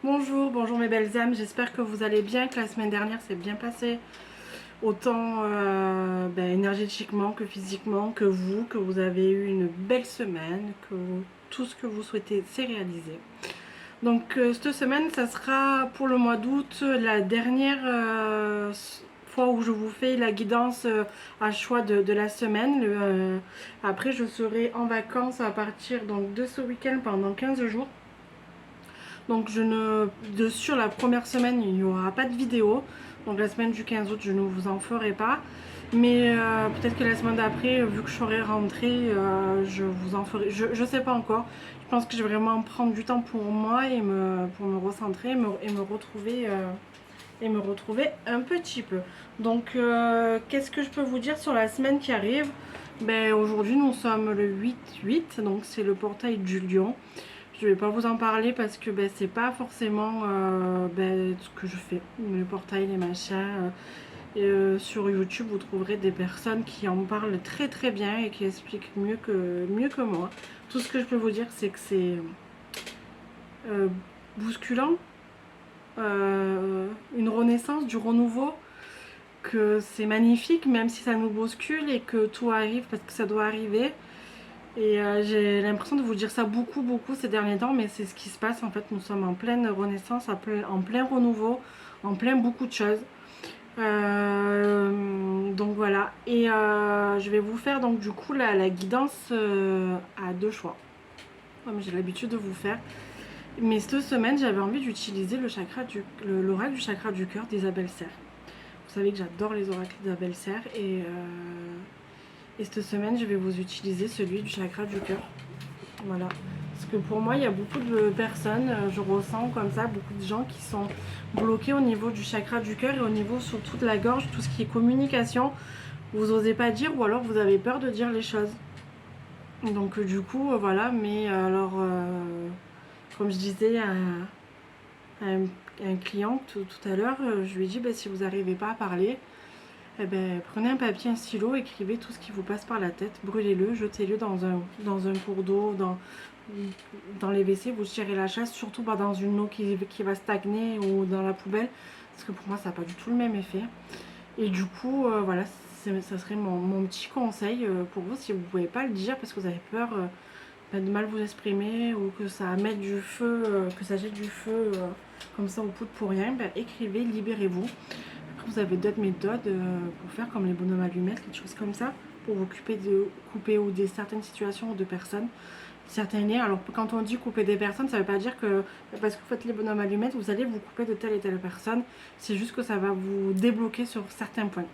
Bonjour, bonjour mes belles âmes, j'espère que vous allez bien, que la semaine dernière s'est bien passée, autant énergétiquement que physiquement, que vous avez eu une belle semaine, que tout ce que vous souhaitez s'est réalisé. Donc cette semaine, ça sera pour le mois d'août la dernière fois où je vous fais la guidance à choix de la semaine. Après, je serai en vacances à partir donc, de ce week-end pendant 15 jours. Donc sur la première semaine, il n'y aura pas de vidéo. Donc la semaine du 15 août, je ne vous en ferai pas. Mais peut-être que la semaine d'après, vu que je serai rentrée, je vous en ferai. Je ne sais pas encore. Je pense que je vais vraiment prendre du temps pour moi et pour me recentrer et me retrouver un petit peu. Donc qu'est-ce que je peux vous dire sur la semaine qui arrive? Aujourd'hui, nous sommes le 8-8, donc c'est le portail du lion. Je vais pas vous en parler parce que c'est pas forcément ce que je fais, le portail, les machins. Sur YouTube, vous trouverez des personnes qui en parlent très très bien et qui expliquent mieux que moi. Tout ce que je peux vous dire, c'est que c'est bousculant, une renaissance, du renouveau, que c'est magnifique même si ça nous bouscule et que tout arrive parce que ça doit arriver. Et j'ai l'impression de vous dire ça beaucoup ces derniers temps, mais c'est ce qui se passe en fait. Nous sommes en pleine renaissance, en plein renouveau, en plein beaucoup de choses. Donc voilà. Et je vais vous faire donc du coup la guidance à deux choix, comme j'ai l'habitude de vous faire. Mais cette semaine, j'avais envie d'utiliser l'oracle du chakra du cœur d'Isabelle Serre. Vous savez que j'adore les oracles d'Isabelle Serre et cette semaine, je vais vous utiliser celui du chakra du cœur. Voilà. Parce que pour moi, il y a beaucoup de personnes, je ressens comme ça, beaucoup de gens qui sont bloqués au niveau du chakra du cœur et au niveau surtout de la gorge, tout ce qui est communication. Vous osez pas dire ou alors vous avez peur de dire les choses. Donc du coup, voilà. Mais alors, comme je disais à un client tout à l'heure, je lui ai dit, si vous n'arrivez pas à parler, prenez un papier, un stylo, écrivez tout ce qui vous passe par la tête, brûlez-le, jetez-le dans un cours d'eau, dans les WC, vous tirez la chasse, surtout pas dans une eau qui va stagner ou dans la poubelle, parce que pour moi ça n'a pas du tout le même effet. Et du coup, voilà, ça serait mon petit conseil pour vous, si vous ne pouvez pas le dire parce que vous avez peur de mal vous exprimer ou que ça mette du feu, que ça jette du feu comme ça au poudre pour rien, écrivez, libérez-vous. Vous avez d'autres méthodes pour faire comme les bonhommes allumettes, des choses comme ça, pour vous couper ou des certaines situations ou de personnes, certains liens. Alors quand on dit couper des personnes, ça ne veut pas dire que parce que vous faites les bonhommes allumettes, vous allez vous couper de telle et telle personne. C'est juste que ça va vous débloquer sur certains points.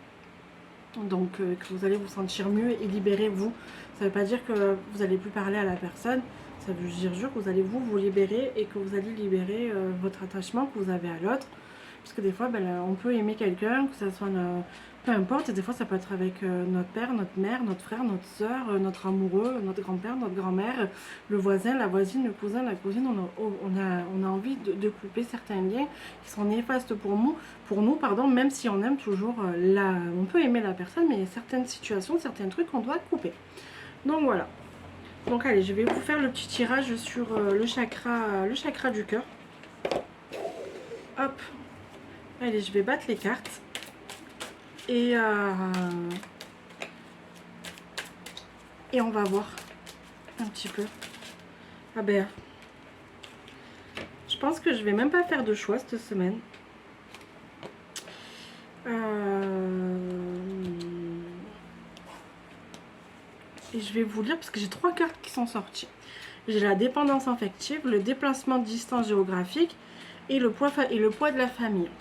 Donc que vous allez vous sentir mieux et libérer vous. Ça ne veut pas dire que vous n'allez plus parler à la personne. Ça veut dire que vous allez vous libérer et que vous allez libérer votre attachement que vous avez à l'autre. Parce que des fois, on peut aimer quelqu'un, que ça soit peu importe, et des fois ça peut être avec notre père, notre mère, notre frère, notre soeur, notre amoureux, notre grand-père, notre grand-mère, le voisin, la voisine, le cousin, la cousine. On a envie de couper certains liens qui sont néfastes pour nous, même si on aime toujours on peut aimer la personne, mais il y a certaines situations, certains trucs qu'on doit couper. Donc voilà. Donc allez, je vais vous faire le petit tirage sur le chakra du cœur. Hop. Allez, je vais battre les cartes. Et on va voir un petit peu. Je pense que je vais même pas faire de choix cette semaine. Et je vais vous lire parce que j'ai trois cartes qui sont sorties. J'ai la dépendance affective, le déplacement de distance géographique et le poids de la famille.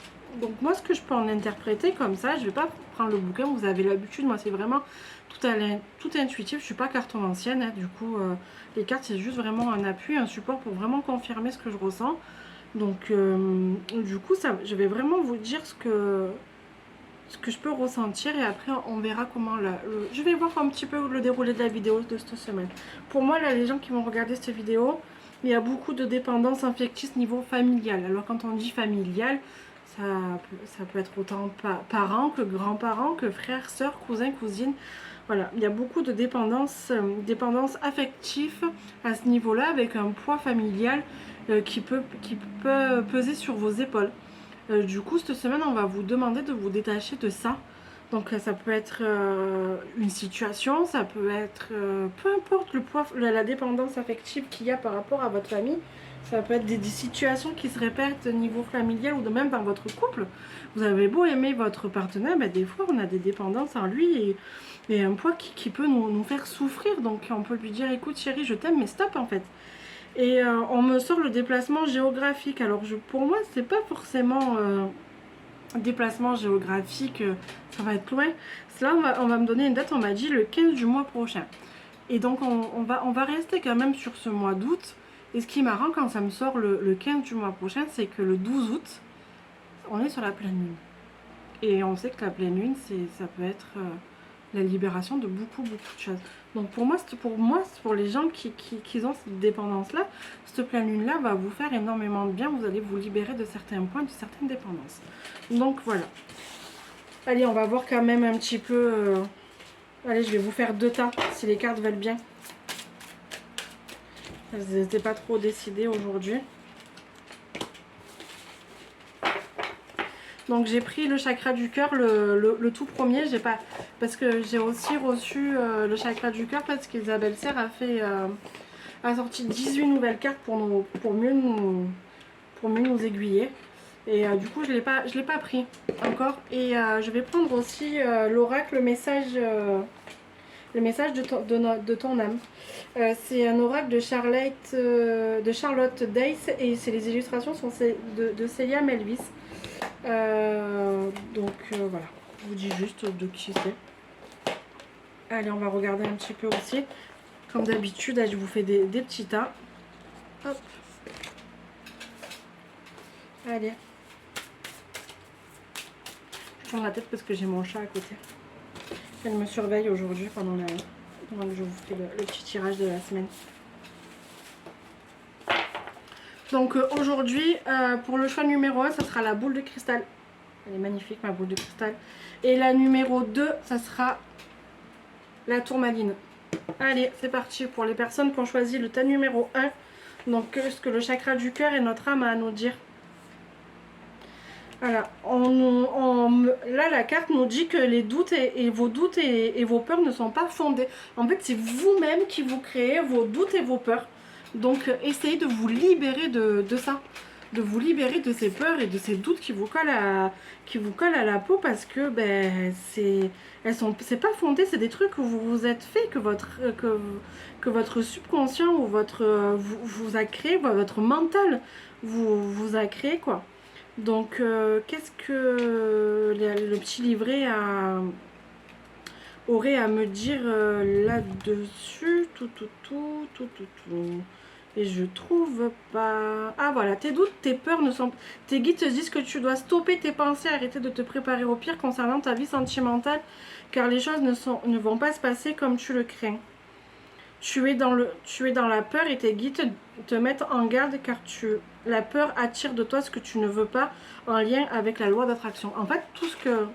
Donc moi ce que je peux en interpréter comme ça, je vais pas prendre le bouquin, vous avez l'habitude, moi c'est vraiment tout intuitif, je suis pas cartomancienne, hein, du coup les cartes c'est juste vraiment un appui, un support pour vraiment confirmer ce que je ressens. Donc du coup je vais vraiment vous dire ce que je peux ressentir et après on verra comment je vais voir un petit peu le déroulé de la vidéo de cette semaine. Pour moi là, les gens qui vont regarder cette vidéo, il y a beaucoup de dépendance affective niveau familial. Alors quand on dit familial, ça peut être autant parents que grands-parents, que frères, sœurs, cousins, cousines. Voilà, il y a beaucoup de dépendance affective à ce niveau-là avec un poids familial qui peut peser sur vos épaules. Du coup, cette semaine, on va vous demander de vous détacher de ça. Donc ça peut être une situation, ça peut être peu importe le poids, la dépendance affective qu'il y a par rapport à votre famille. Ça peut être des situations qui se répètent au niveau familial ou de même dans votre couple. Vous avez beau aimer votre partenaire, ben des fois on a des dépendances en lui et un poids qui peut nous faire souffrir. Donc on peut lui dire écoute chérie je t'aime mais stop en fait. Et on me sort le déplacement géographique. Alors pour moi c'est pas forcément déplacement géographique, ça va être loin. Là on va me donner une date, on m'a dit le 15 du mois prochain. Et donc on va rester quand même sur ce mois d'août. Et ce qui est marrant quand ça me sort le 15 du mois prochain, c'est que le 12 août, on est sur la pleine lune. Et on sait que la pleine lune, ça peut être la libération de beaucoup de choses. Donc pour les gens qui ont cette dépendance-là, cette pleine lune-là va vous faire énormément de bien. Vous allez vous libérer de certains points, de certaines dépendances. Donc voilà. Allez, on va voir quand même un petit peu... Allez, je vais vous faire 2 tas, si les cartes veulent bien. Elles n'étaient pas trop décidées aujourd'hui. Donc j'ai pris le chakra du cœur, le tout premier, j'ai pas, parce que j'ai aussi reçu le chakra du cœur parce qu'Isabelle Serre a sorti 18 nouvelles cartes pour mieux nous aiguiller. Et du coup je l'ai pas pris encore. Et je vais prendre aussi l'oracle, le message de ton âme. C'est un oracle de Charlotte Dace et les illustrations sont de Célia Melvis. Voilà, je vous dis juste de qui c'est. Allez, on va regarder un petit peu aussi. Comme d'habitude, je vous fais des petits tas. Hop. Allez. Je tourne la tête parce que j'ai mon chat à côté. Elle me surveille aujourd'hui pendant que je vous fais le petit tirage de la semaine. Donc aujourd'hui, pour le choix numéro 1, ça sera la boule de cristal. Elle est magnifique, ma boule de cristal. Et la numéro 2, ça sera la tourmaline. Allez, c'est parti pour les personnes qui ont choisi le tas numéro 1. Donc, ce que le chakra du cœur et notre âme a à nous dire. Voilà, là la carte nous dit que les doutes et vos doutes et vos peurs ne sont pas fondés. En fait, c'est vous-même qui vous créez vos doutes et vos peurs. Donc, essayez de vous libérer de ça. De vous libérer de ces peurs et de ces doutes qui vous collent à la peau parce que ben, c'est pas fondé, c'est des trucs que vous vous êtes fait, que votre subconscient ou vous a créé, votre mental vous a créé quoi. Donc qu'est-ce que le petit livret aurait à me dire là-dessus? Tout. Et je trouve pas... Ah voilà, tes doutes, tes peurs ne sont... Tes guides te disent que tu dois stopper tes pensées, arrêter de te préparer au pire concernant ta vie sentimentale, car les choses ne vont pas se passer comme tu le crains. Tu es dans la peur et tes guides te mettent en garde car la peur attire de toi ce que tu ne veux pas en lien avec la loi d'attraction. En fait, tout ce que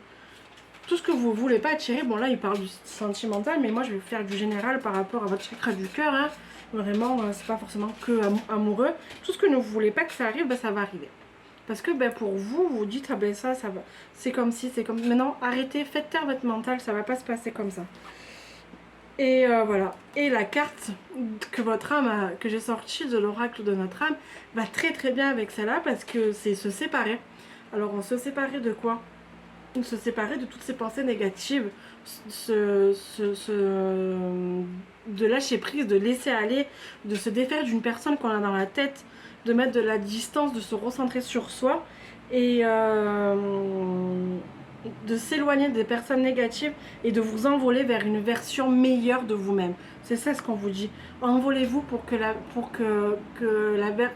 vous ne voulez pas attirer, bon là il parle du sentimental, mais moi je vais vous faire du général par rapport à votre chakra du cœur, hein. Vraiment, c'est pas forcément que amoureux. Tout ce que vous ne voulez pas que ça arrive, ben, ça va arriver. Parce que ben, pour vous, vous dites, ah ben ça va. C'est comme si, c'est comme... Maintenant, arrêtez, faites taire votre mental, ça va pas se passer comme ça. Et voilà. Et la carte que votre âme que j'ai sortie de l'oracle de notre âme va très très bien avec celle-là parce que c'est se séparer. Alors, on se séparer de quoi? Se séparer de toutes ces pensées négatives, de lâcher prise, de laisser aller, de se défaire d'une personne qu'on a dans la tête, de mettre de la distance, de se recentrer sur soi et de s'éloigner des personnes négatives et de vous envoler vers une version meilleure de vous-même. C'est ça ce qu'on vous dit. Envolez-vous pour que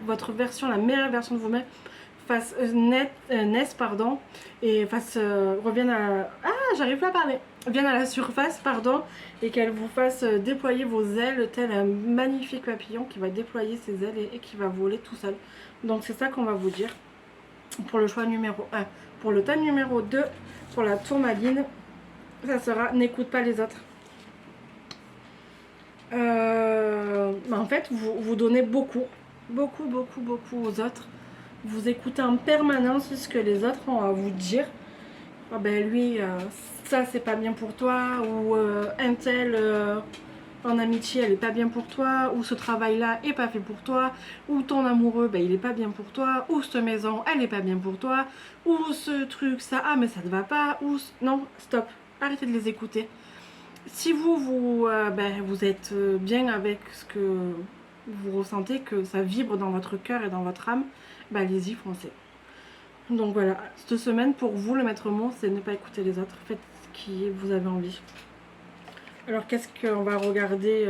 votre version, la meilleure version de vous-même naisse et revienne à... Ah, j'arrive pas à parler. Vienne à la surface, et qu'elle vous fasse déployer vos ailes, tel un magnifique papillon qui va déployer ses ailes et qui va voler tout seul. Donc c'est ça qu'on va vous dire pour le choix numéro 1. Pour le tas numéro 2, pour la tourmaline, ça sera n'écoute pas les autres. En fait, vous donnez beaucoup. beaucoup, beaucoup, beaucoup aux autres. Vous écoutez en permanence ce que les autres ont à vous dire. Ah ben lui, ça c'est pas bien pour toi, ou un tel en amitié elle est pas bien pour toi, ou ce travail-là est pas fait pour toi, ou ton amoureux ben, il est pas bien pour toi, ou cette maison elle est pas bien pour toi, ou ce truc ça, ah mais ça te va pas, non, stop, arrêtez de les écouter. Si vous êtes bien avec ce que vous ressentez, que ça vibre dans votre cœur et dans votre âme, ben allez-y, foncez. Donc voilà, cette semaine pour vous le maître mot c'est ne pas écouter les autres, faites ce qui vous avez envie. Alors qu'est-ce qu'on va regarder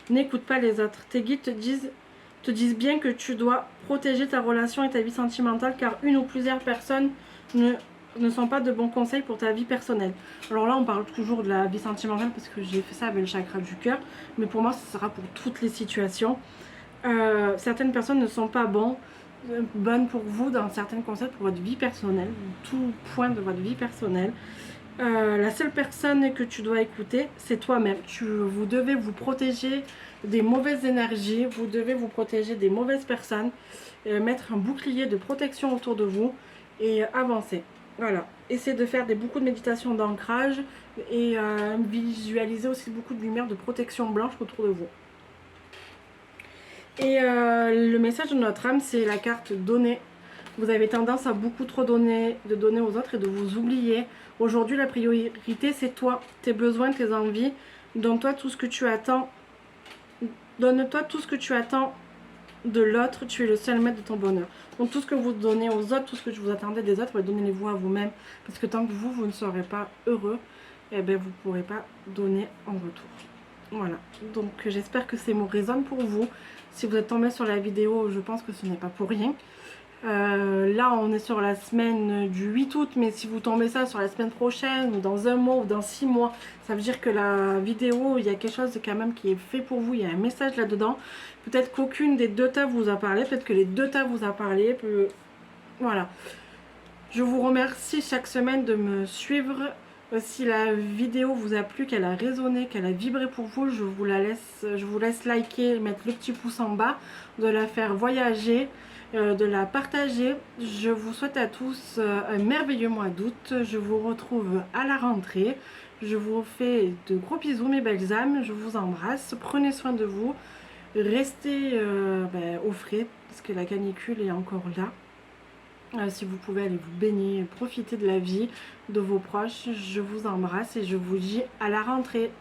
N'écoute pas les autres. Tes guides te disent bien que tu dois protéger ta relation et ta vie sentimentale car une ou plusieurs personnes ne sont pas de bons conseils pour ta vie personnelle. Alors là on parle toujours de la vie sentimentale parce que j'ai fait ça avec le chakra du cœur, mais pour moi ça sera pour toutes les situations. Certaines personnes ne sont pas bonnes pour vous dans certains concepts pour votre vie personnelle, tout point de votre vie personnelle. La seule personne que tu dois écouter, c'est toi-même. Vous devez vous protéger des mauvaises énergies, vous devez vous protéger des mauvaises personnes, mettre un bouclier de protection autour de vous et avancer. Voilà. Essayez de faire beaucoup de méditation d'ancrage et visualiser aussi beaucoup de lumière de protection blanche autour de vous. Et le message de notre âme, c'est la carte donner. Vous avez tendance à beaucoup trop donner, de donner aux autres et de vous oublier. Aujourd'hui, la priorité, c'est toi, tes besoins, tes envies. Donne-toi tout ce que tu attends. Donne-toi tout ce que tu attends de l'autre. Tu es le seul maître de ton bonheur. Donc tout ce que vous donnez aux autres, tout ce que vous attendez des autres, donnez-les-vous à vous-même. Parce que tant que vous ne serez pas heureux, eh bien, vous ne pourrez pas donner en retour. Voilà, donc j'espère que ces mots résonnent pour vous. Si vous êtes tombé sur la vidéo, je pense que ce n'est pas pour rien. Là, on est sur la semaine du 8 août, mais si vous tombez ça sur la semaine prochaine, ou dans un mois, ou dans 6 mois, ça veut dire que la vidéo, il y a quelque chose quand même qui est fait pour vous, il y a un message là-dedans. Peut-être qu'aucune des deux tas vous a parlé, peut-être que les deux tas vous a parlé. Voilà. Je vous remercie chaque semaine de me suivre. Si la vidéo vous a plu, qu'elle a résonné, qu'elle a vibré pour vous, je vous laisse liker, mettre le petit pouce en bas, de la faire voyager, de la partager. Je vous souhaite à tous un merveilleux mois d'août. Je vous retrouve à la rentrée. Je vous fais de gros bisous mes belles âmes. Je vous embrasse. Prenez soin de vous. Restez au frais parce que la canicule est encore là. Si vous pouvez aller vous baigner, profiter de la vie, de vos proches, je vous embrasse et je vous dis à la rentrée.